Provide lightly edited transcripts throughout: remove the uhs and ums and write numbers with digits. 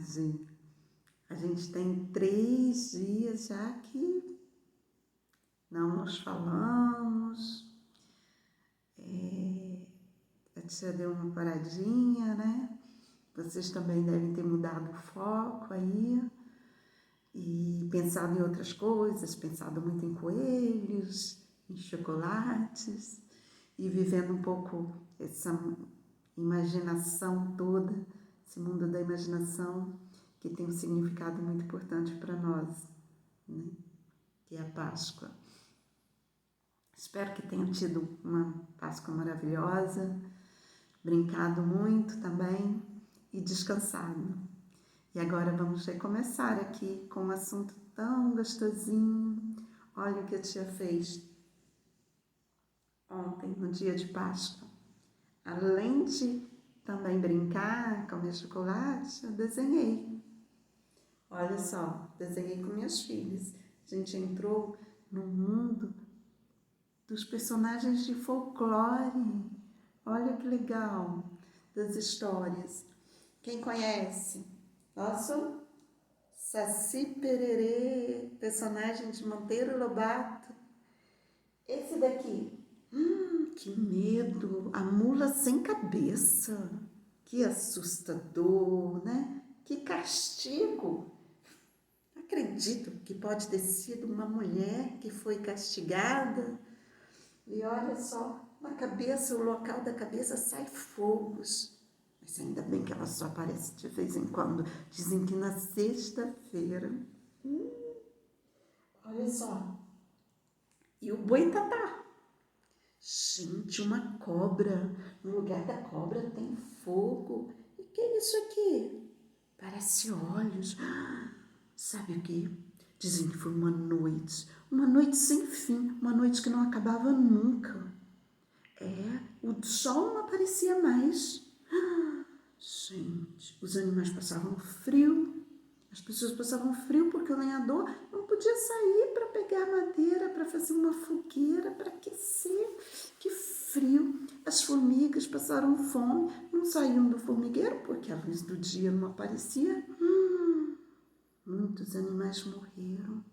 tarde. A gente tem 3 dias já que não nos falamos. A tia deu uma paradinha, né? Vocês também devem ter mudado o foco aí e pensado em outras coisas, pensado muito em coelhos, em chocolates e vivendo um pouco essa imaginação toda, esse mundo da imaginação que tem um significado muito importante para nós, né? Que é a Páscoa. Espero que tenham tido uma Páscoa maravilhosa, brincado muito também e descansado. E agora vamos recomeçar aqui com um assunto tão gostosinho. Olha o que a tia fez ontem, no dia de Páscoa. Além de também brincar, comer chocolate, eu desenhei. Olha só, desenhei com minhas filhas. A gente entrou no mundo dos personagens de folclore. Olha que legal, das histórias. Quem conhece? Nosso Saci Pererê, personagem de Monteiro Lobato. Esse daqui, que medo, a mula sem cabeça. Que assustador, né? Que castigo. Acredito que pode ter sido uma mulher que foi castigada. E olha só, na cabeça, o local da cabeça sai fogos. Mas ainda bem que ela só aparece de vez em quando. Dizem que na sexta-feira. Olha só. E o boitatá. Gente, uma cobra. No lugar da cobra tem fogo. E que é isso aqui? Parece olhos. Sabe o que? Dizem que foi uma noite sem fim, uma noite que não acabava nunca. O sol não aparecia mais. Gente, os animais passavam frio, as pessoas passavam frio porque o lenhador não podia sair para pegar madeira, para fazer uma fogueira, para aquecer. Que frio! As formigas passaram fome, não saíam do formigueiro porque a luz do dia não aparecia. Muitos animais morreram.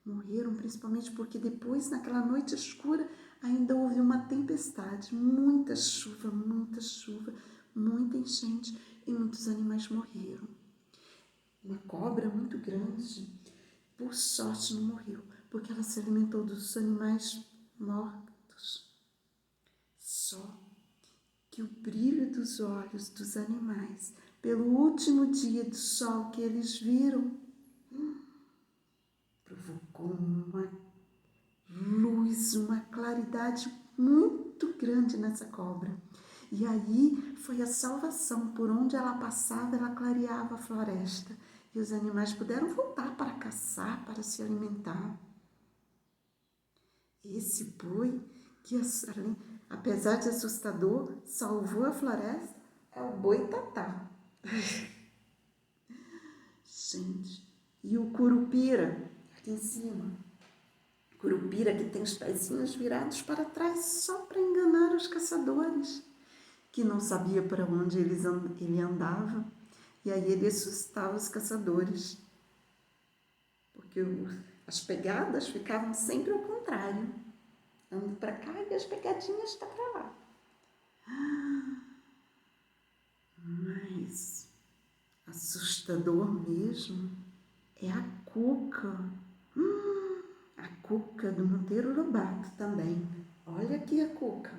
Morreram principalmente porque depois, naquela noite escura, ainda houve uma tempestade, muita chuva, muita enchente e muitos animais morreram. Uma cobra muito grande, por sorte, não morreu, porque ela se alimentou dos animais mortos. Só que o brilho dos olhos dos animais, pelo último dia do sol que eles viram, provocou uma luz, uma claridade muito grande nessa cobra. E aí foi a salvação. Por onde ela passava, ela clareava a floresta. E os animais puderam voltar para caçar, para se alimentar. Esse boi, que apesar de assustador, salvou a floresta, é o boitatá. Gente, e o curupira, aqui em cima. Curupira que tem os pezinhos virados para trás só para enganar os caçadores, que não sabia para onde ele andava, e aí ele assustava os caçadores, porque as pegadas ficavam sempre ao contrário, ando para cá e as pegadinhas estão para lá. Mas assustador mesmo é a cuca. A cuca do Monteiro Lobato também. Olha aqui a cuca.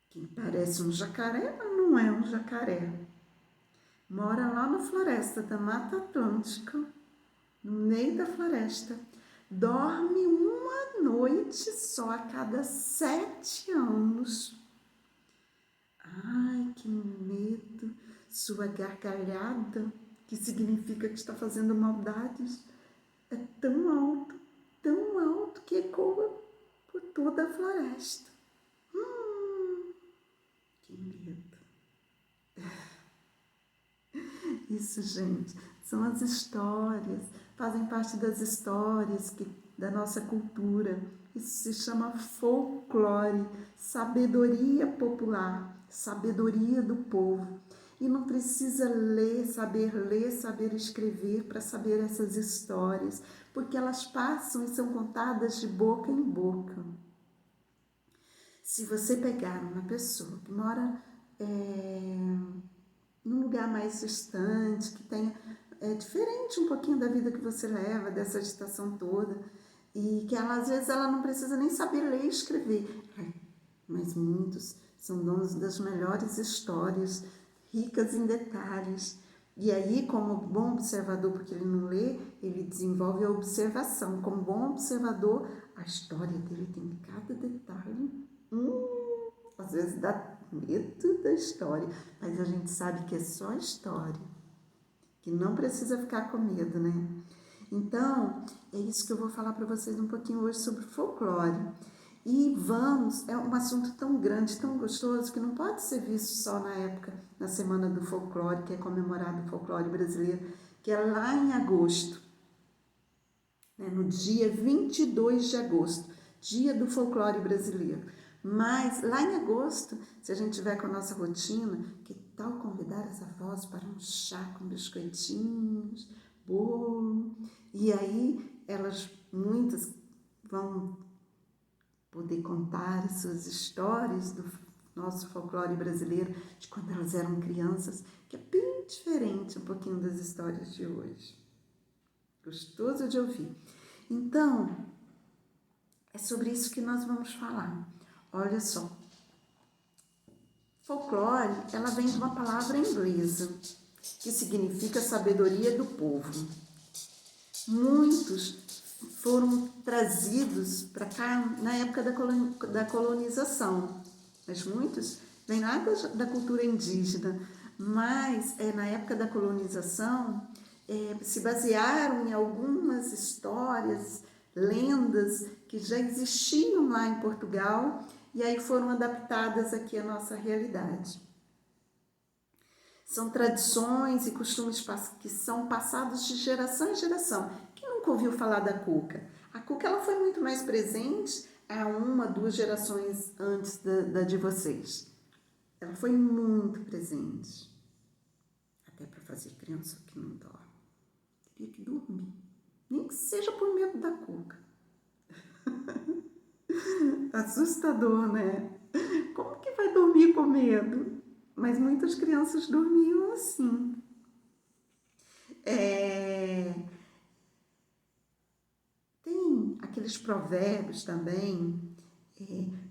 Que parece um jacaré, mas não é um jacaré. Mora lá na floresta da Mata Atlântica, no meio da floresta. Dorme uma noite só a cada 7 anos. Ai, que medo! Sua gargalhada, que significa que está fazendo maldades, é tão alto que ecoa por toda a floresta. Que medo! Isso, gente, são as histórias, fazem parte das histórias da nossa cultura. Isso se chama folclore, sabedoria popular. sabedoria do povo. E não precisa ler, saber escrever para saber essas histórias, porque elas passam e são contadas de boca em boca. Se você pegar uma pessoa que mora num lugar mais distante, que tenha diferente um pouquinho da vida que você leva, dessa agitação toda, e que ela, às vezes ela não precisa nem saber ler e escrever, mas muitos são donos das melhores histórias, ricas em detalhes. E aí, como bom observador, porque ele não lê, ele desenvolve a observação. Como bom observador, a história dele tem cada detalhe. Às vezes dá medo da história, mas a gente sabe que é só história, que não precisa ficar com medo, né? Então, é isso que eu vou falar para vocês um pouquinho hoje sobre folclore. E é um assunto tão grande, tão gostoso, que não pode ser visto só na época, na Semana do Folclore, que é comemorado o folclore brasileiro, que é lá em agosto, né, no dia 22 de agosto, dia do folclore brasileiro. Mas lá em agosto, se a gente tiver com a nossa rotina, que tal convidar as avós para um chá com biscoitinhos, bolo, e aí muitas vão poder contar suas histórias do nosso folclore brasileiro, de quando elas eram crianças, que é bem diferente um pouquinho das histórias de hoje. Gostoso de ouvir. Então, é sobre isso que nós vamos falar. Olha só, folclore, ela vem de uma palavra inglesa, que significa sabedoria do povo. Muitos foram trazidos para cá na época da colonização, mas muitos vêm lá da cultura indígena, mas na época da colonização se basearam em algumas histórias, lendas que já existiam lá em Portugal e aí foram adaptadas aqui à nossa realidade. São tradições e costumes que são passados de geração em geração. Quem nunca ouviu falar da cuca? A cuca ela foi muito mais presente há 1, 2 gerações antes da de vocês. Ela foi muito presente. Até para fazer criança que não dorme. Teria que dormir. Nem que seja por medo da cuca. Assustador, né? Como que vai dormir com medo? Mas muitas crianças dormiam assim. Tem aqueles provérbios também.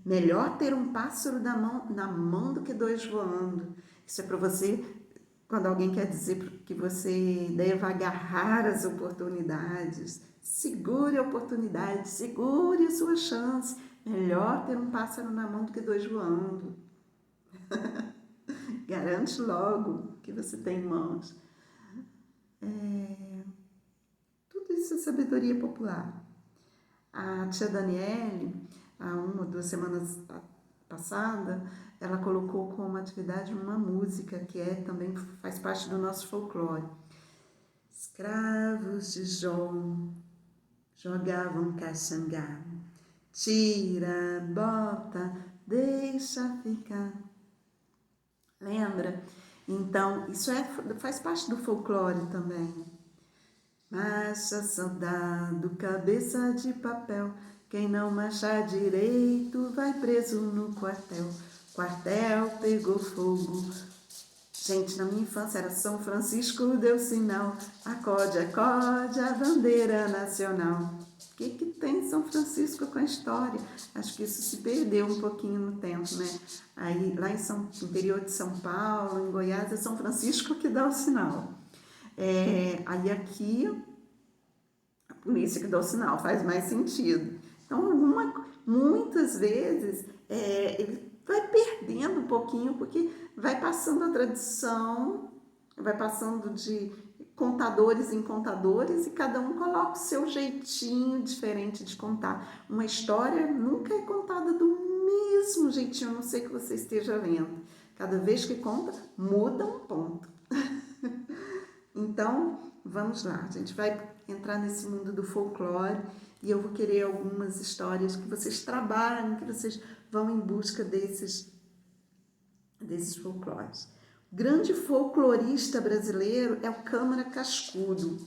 Melhor ter um pássaro na mão do que 2 voando. Isso é para você, quando alguém quer dizer que você deve agarrar as oportunidades. Segure a oportunidade, segure a sua chance. Melhor ter um pássaro na mão do que 2 voando. Garante logo que você tem em mãos. Tudo isso é sabedoria popular. A tia Daniele, há 1 ou 2 semanas passada, ela colocou como atividade uma música que também faz parte do nosso folclore. Escravos de Jó jogavam caxangá, tira, bota, deixa ficar. Lembra? Então, isso faz parte do folclore também. Marcha, soldado, cabeça de papel, quem não marchar direito vai preso no quartel. Quartel pegou fogo. Gente, na minha infância era São Francisco deu sinal, acorde, acorde a bandeira nacional. O que tem São Francisco com a história? Acho que isso se perdeu um pouquinho no tempo, né? Aí, lá no interior de São Paulo, em Goiás, é São Francisco que dá o sinal. Aí aqui, a polícia que dá o sinal, faz mais sentido. Então, muitas vezes, ele vai perdendo um pouquinho, porque vai passando a tradição, vai passando de contadores em contadores e cada um coloca o seu jeitinho diferente de contar. Uma história nunca é contada do mesmo jeitinho, a não ser que você esteja lendo. Cada vez que conta, muda um ponto. Então, vamos lá, a gente vai entrar nesse mundo do folclore e eu vou querer algumas histórias que vocês trabalhem, que vocês vão em busca desses folclores. O grande folclorista brasileiro é o Câmara Cascudo.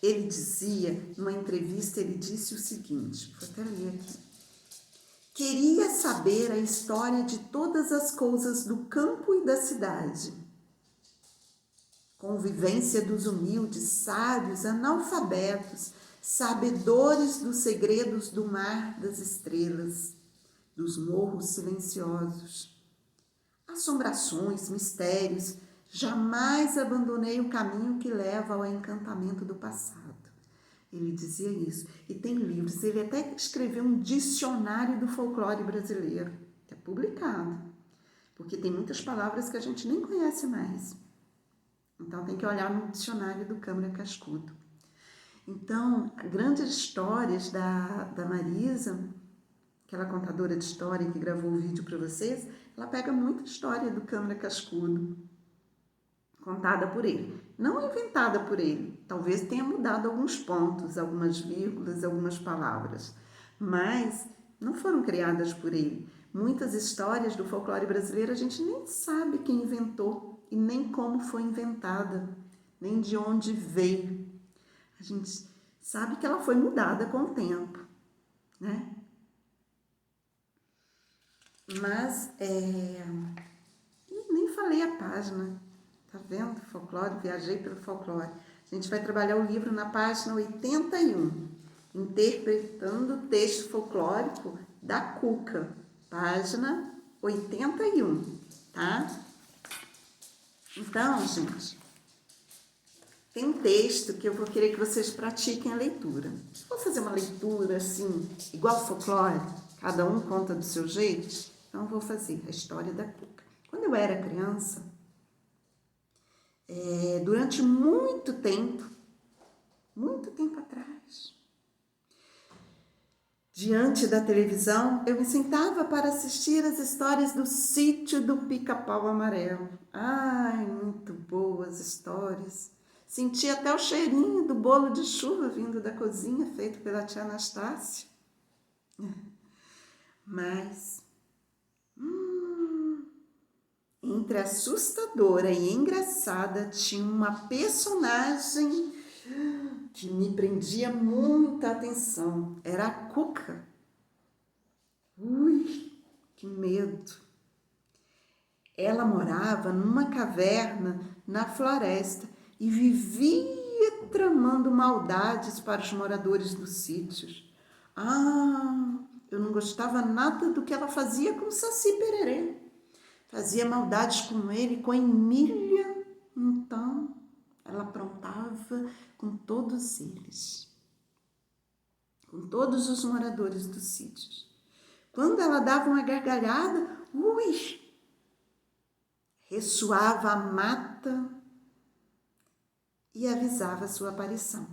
Ele dizia, numa entrevista, ele disse o seguinte, vou até ler aqui. Queria saber a história de todas as coisas do campo e da cidade. Convivência dos humildes, sábios, analfabetos, sabedores dos segredos do mar das estrelas, dos morros silenciosos. Assombrações, mistérios, jamais abandonei o caminho que leva ao encantamento do passado. Ele dizia isso. E tem livros, ele até escreveu um dicionário do folclore brasileiro, que é publicado, porque tem muitas palavras que a gente nem conhece mais. Então tem que olhar no dicionário do Câmara Cascudo. Então, grandes histórias da Marisa, aquela contadora de história que gravou o vídeo para vocês, ela pega muita história do Câmara Cascudo, contada por ele. Não inventada por ele, talvez tenha mudado alguns pontos, algumas vírgulas, algumas palavras, mas não foram criadas por ele. Muitas histórias do folclore brasileiro a gente nem sabe quem inventou e nem como foi inventada, nem de onde veio. A gente sabe que ela foi mudada com o tempo, né? Mas, nem falei a página, tá vendo? Folclore, viajei pelo folclore. A gente vai trabalhar o livro na página 81, interpretando o texto folclórico da Cuca, página 81, tá? Então, gente, tem um texto que eu vou querer que vocês pratiquem a leitura. Vou fazer uma leitura assim, igual folclore, cada um conta do seu jeito. Então, eu vou fazer a história da Cuca. Quando eu era criança, durante muito tempo atrás, diante da televisão, eu me sentava para assistir as histórias do Sítio do Pica-Pau Amarelo. Ai, muito boas histórias. Senti até o cheirinho do bolo de chuva vindo da cozinha, feito pela tia Anastácia. Mas, entre assustadora e engraçada, tinha uma personagem que me prendia muita atenção. Era a Cuca. Ui, que medo! Ela morava numa caverna na floresta e vivia tramando maldades para os moradores dos sítios. Eu não gostava nada do que ela fazia com Saci Pererê. Fazia maldades com ele, com Emília. Então, ela aprontava com todos eles, com todos os moradores dos sítios. Quando ela dava uma gargalhada, ressoava a mata e avisava a sua aparição.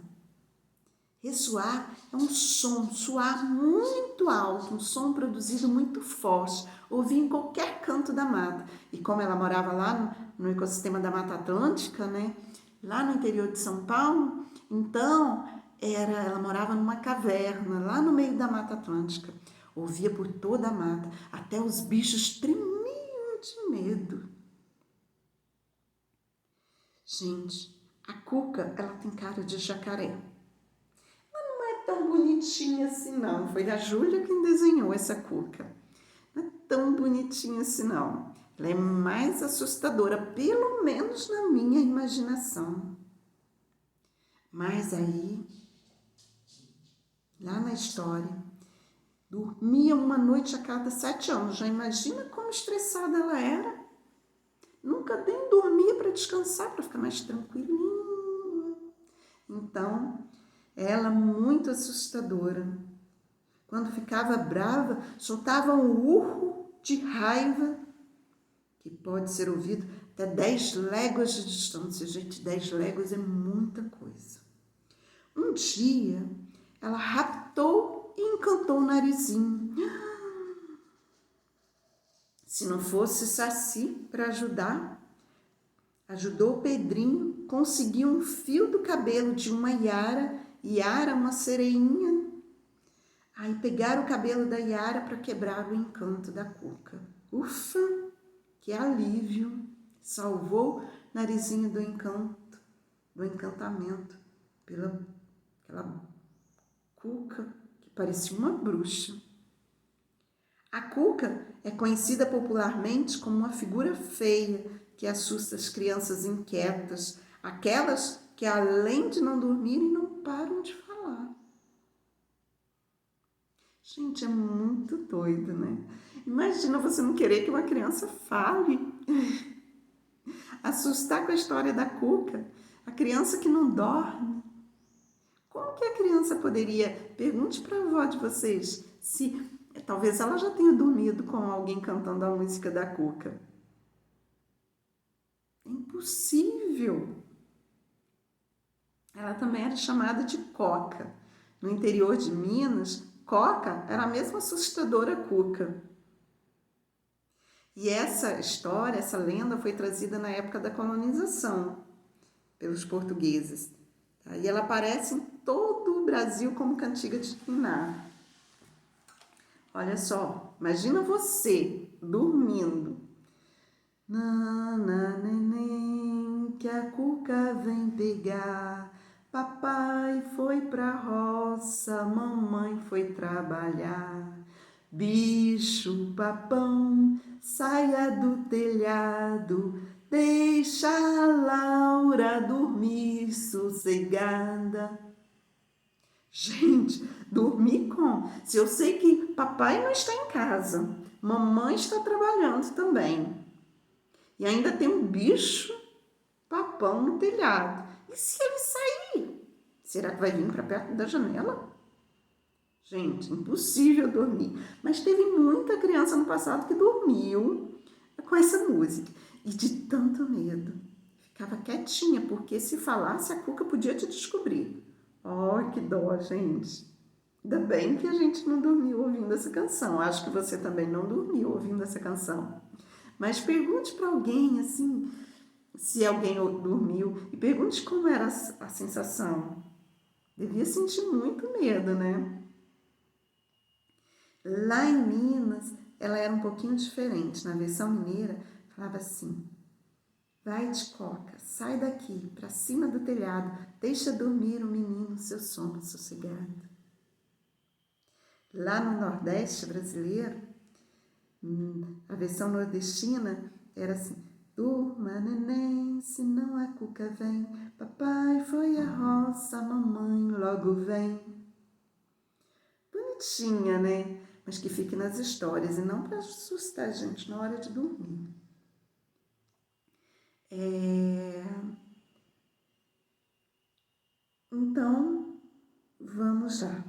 Ressoar é um som, soar muito alto, um som produzido muito forte, ouvir em qualquer canto da mata. E como ela morava lá no ecossistema da Mata Atlântica, né, lá no interior de São Paulo, então ela morava numa caverna, lá no meio da Mata Atlântica. Ouvia por toda a mata, até os bichos tremiam de medo. Gente, a Cuca, ela tem cara de jacaré. Tão bonitinha assim não, foi a Júlia quem desenhou essa Cuca. Não é tão bonitinha assim não, ela é mais assustadora, pelo menos na minha imaginação. Mas aí, lá na história, dormia uma noite a cada 7 anos, já imagina como estressada ela era. Nunca nem dormia para descansar, para ficar mais tranquilinha. Então, ela muito assustadora. Quando ficava brava, soltava um urro de raiva que pode ser ouvido até 10 léguas de distância. Gente, 10 léguas é muita coisa. Um dia, ela raptou e encantou o narizinho. Se não fosse Saci para ajudar, ajudou o Pedrinho, conseguiu um fio do cabelo de uma Iara, uma sereinha. Aí pegaram o cabelo da Iara para quebrar o encanto da Cuca. Ufa, que Que alívio! Salvou Narizinho do encantamento, pela aquela Cuca que parecia uma bruxa. A Cuca é conhecida popularmente como uma figura feia que assusta as crianças inquietas, aquelas que além de não dormirem não param de falar. Gente, é muito doido, né? Imagina você não querer que uma criança fale. Assustar com a história da Cuca, a criança que não dorme. Como que a criança poderia? Pergunte para a avó de vocês se talvez ela já tenha dormido com alguém cantando a música da Cuca. É impossível. Ela também era chamada de Coca. No interior de Minas, Coca era a mesma assustadora Cuca. E essa história, essa lenda foi trazida na época da colonização pelos portugueses. Tá? E ela aparece em todo o Brasil como cantiga de ninar. Olha só, imagina você dormindo. Nana, neném, que a Cuca vem pegar. Papai foi pra roça, mamãe foi trabalhar. Bicho papão, saia do telhado, deixa a Laura dormir sossegada. Gente, dormir como? Se eu sei que papai não está em casa, mamãe está trabalhando também, e ainda tem um bicho papão no telhado. E se ele sair? Será que vai vir para perto da janela? Gente, impossível dormir. Mas teve muita criança no passado que dormiu com essa música. E de tanto medo, ficava quietinha, porque se falasse, a Cuca podia te descobrir. Oh, que dó, gente. Ainda bem que a gente não dormiu ouvindo essa canção. Acho que você também não dormiu ouvindo essa canção. Mas pergunte para alguém, assim, se alguém dormiu, e pergunte como era a sensação. Devia sentir muito medo, né? Lá em Minas, ela era um pouquinho diferente. Na versão mineira, falava assim: vai de Coca, sai daqui, para cima do telhado, deixa dormir o menino seu sono sossegado. Lá no Nordeste brasileiro, a versão nordestina era assim: durma, neném, senão a Cuca vem. Papai foi à roça, mamãe logo vem. Bonitinha, né? Mas que fique nas histórias e não para assustar a gente na hora de dormir. Então, vamos lá.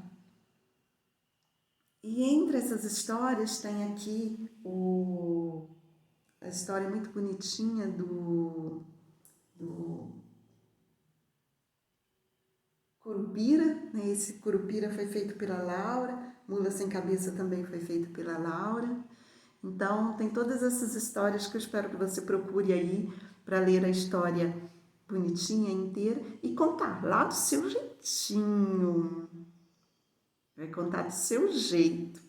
E entre essas histórias tem aqui a história muito bonitinha do Curupira, né? Esse Curupira foi feito pela Laura, Mula Sem Cabeça também foi feito pela Laura. Então, tem todas essas histórias que eu espero que você procure aí para ler a história bonitinha inteira e contar lá do seu jeitinho. Vai contar do seu jeito,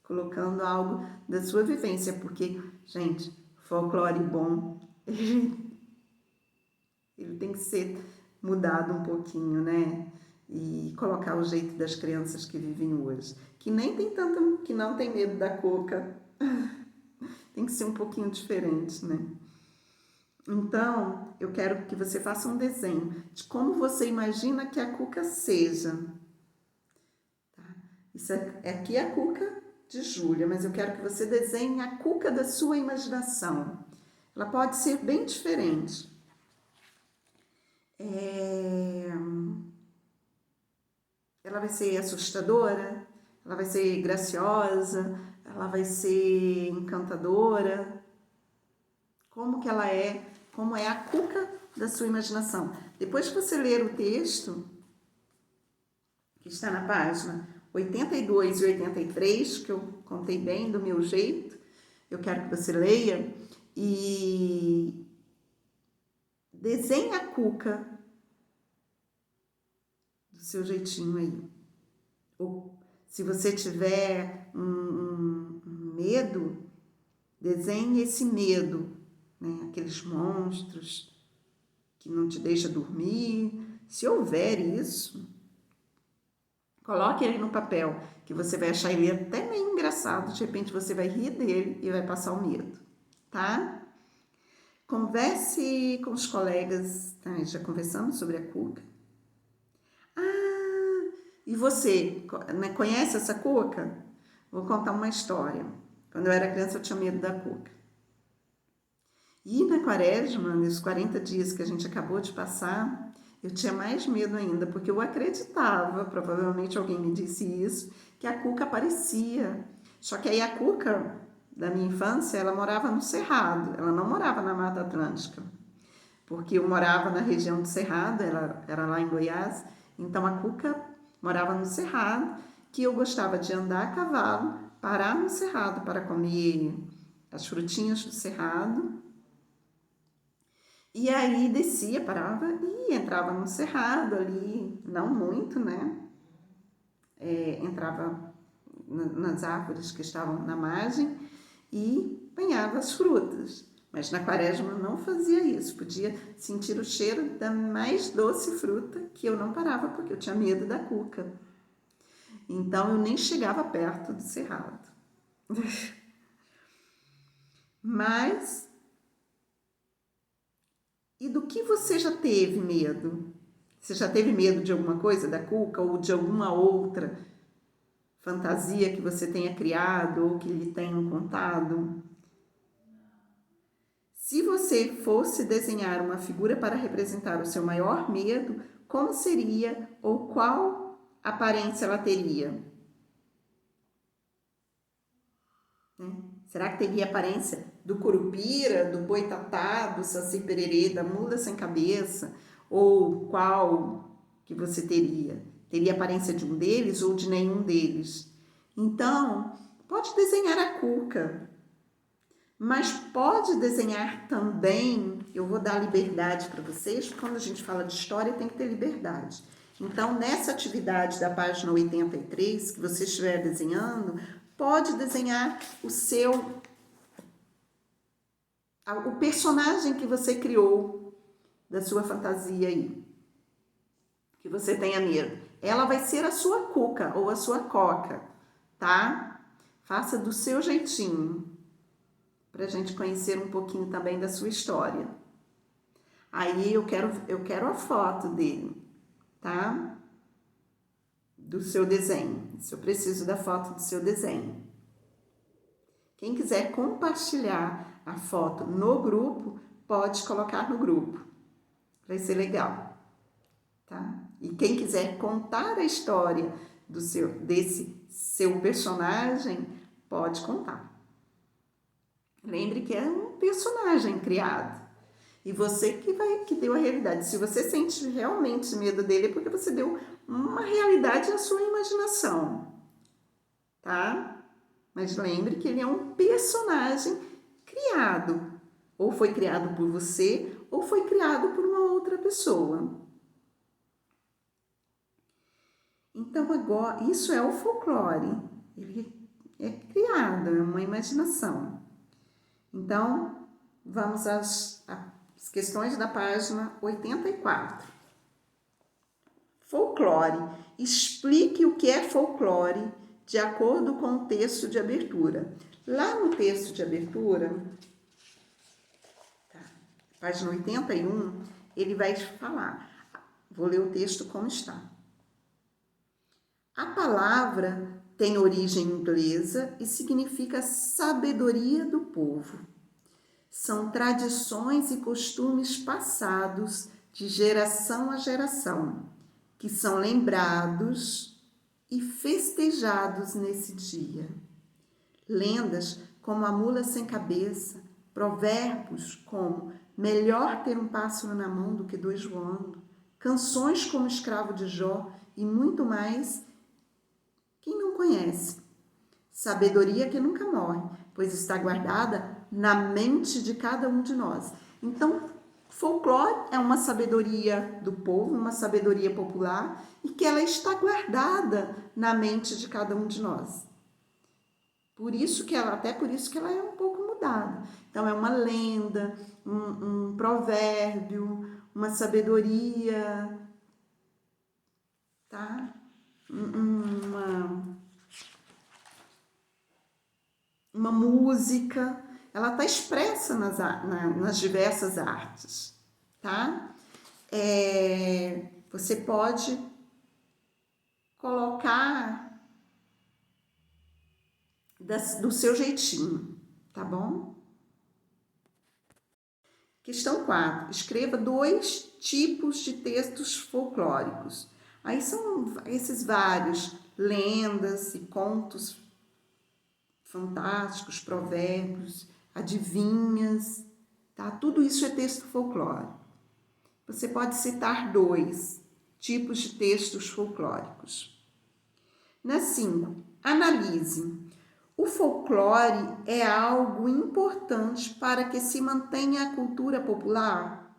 colocando algo da sua vivência, porque, gente, folclore bom, ele tem que ser mudado um pouquinho, né? E colocar o jeito das crianças que vivem hoje, que nem tem tanto, que não tem medo da Cuca. Tem que ser um pouquinho diferente, né? Então, eu quero que você faça um desenho de como você imagina que a Cuca seja. Tá? Isso aqui é a Cuca de Júlia, mas eu quero que você desenhe a Cuca da sua imaginação. Ela pode ser bem diferente. Ela vai ser assustadora, ela vai ser graciosa, ela vai ser encantadora. Como que ela é, como é a Cuca da sua imaginação. Depois que você ler o texto, que está na página 82 e 83, que eu contei bem do meu jeito, eu quero que você leia e desenhe a Cuca do seu jeitinho aí. Ou se você tiver um medo, desenhe esse medo né? Aqueles monstros que não te deixam dormir. Se houver isso, coloque ele no papel, que você vai achar ele até meio engraçado. De repente você vai rir dele e vai passar o medo, tá? Converse com os colegas, tá? Já conversamos sobre a cuca. Ah, e você, né, conhece essa cuca? Vou contar uma história. Quando eu era criança eu tinha medo da cuca. E na quaresma, nos 40 dias que a gente acabou de passar, eu tinha mais medo ainda, porque eu acreditava, provavelmente alguém me disse isso, que a cuca aparecia. Só que aí a cuca da minha infância, ela morava no Cerrado, ela não morava na Mata Atlântica, porque eu morava na região do Cerrado, ela era lá em Goiás, então a cuca morava no Cerrado, que eu gostava de andar a cavalo, parar no Cerrado para comer as frutinhas do Cerrado. E aí descia, parava e entrava no cerrado ali, não muito, né? Entrava nas árvores que estavam na margem e apanhava as frutas. Mas na quaresma não fazia isso, podia sentir o cheiro da mais doce fruta que eu não parava porque eu tinha medo da cuca. Então eu nem chegava perto do cerrado. Mas e do que você já teve medo? Você já teve medo de alguma coisa da cuca ou de alguma outra fantasia que você tenha criado ou que lhe tenham contado? Se você fosse desenhar uma figura para representar o seu maior medo, como seria ou qual aparência ela teria? Será que teria aparência do curupira, do boitatá, do saci-pererê, da mula sem cabeça? Ou qual que você teria? Teria aparência de um deles ou de nenhum deles? Então, pode desenhar a cuca, mas pode desenhar também, eu vou dar liberdade para vocês, porque quando a gente fala de história tem que ter liberdade. Então, nessa atividade da página 83, que você estiver desenhando, pode desenhar o personagem que você criou da sua fantasia aí, que você tenha medo. Ela vai ser a sua cuca ou a sua coca, tá? Faça do seu jeitinho, para a gente conhecer um pouquinho também da sua história. Aí eu quero a foto dele, tá? Do seu desenho. Se eu preciso da foto do seu desenho. Quem quiser compartilhar a foto no grupo, pode colocar no grupo. Vai ser legal, tá? E quem quiser contar a história desse seu personagem, pode contar. Lembre que é um personagem criado. E você que deu a realidade. Se você sente realmente medo dele, é porque você deu uma realidade à sua imaginação, tá? Mas lembre que ele é um personagem criado. Ou foi criado por você, ou foi criado por uma outra pessoa. Então, agora, isso é o folclore. Ele é criado, é uma imaginação. Então, vamos às questões da página 84. Folclore. Explique o que é folclore de acordo com o texto de abertura. Lá no texto de abertura, página 81, ele vai falar. Vou ler o texto como está. A palavra tem origem inglesa e significa sabedoria do povo. São tradições e costumes passados de geração a geração, que são lembrados e festejados nesse dia. Lendas como a mula sem cabeça, provérbios como melhor ter um pássaro na mão do que dois voando, canções como Escravo de Jó e muito mais. Quem não conhece? Sabedoria que nunca morre, pois está guardada na mente de cada um de nós. Então, folclore é uma sabedoria do povo, uma sabedoria popular, e que ela está guardada na mente de cada um de nós. Até por isso que ela é um pouco cuidado. Então, é uma lenda, um provérbio, uma sabedoria, tá? Uma música, ela está expressa nas diversas artes, tá? Você pode colocar do seu jeitinho, tá bom? Questão 4. Escreva 2 tipos de textos folclóricos. Aí são esses vários, lendas e contos fantásticos, provérbios, adivinhas, tá? Tudo isso é texto folclórico. Você pode citar 2 tipos de textos folclóricos. Na 5, analise. O folclore é algo importante para que se mantenha a cultura popular?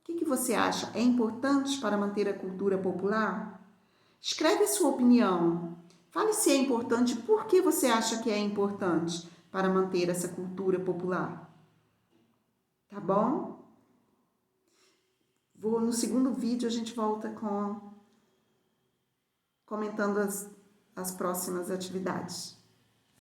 O que você acha? É importante para manter a cultura popular? Escreve a sua opinião. Fale se é importante e por que você acha que é importante para manter essa cultura popular. Tá bom? No segundo vídeo a gente volta comentando as próximas atividades.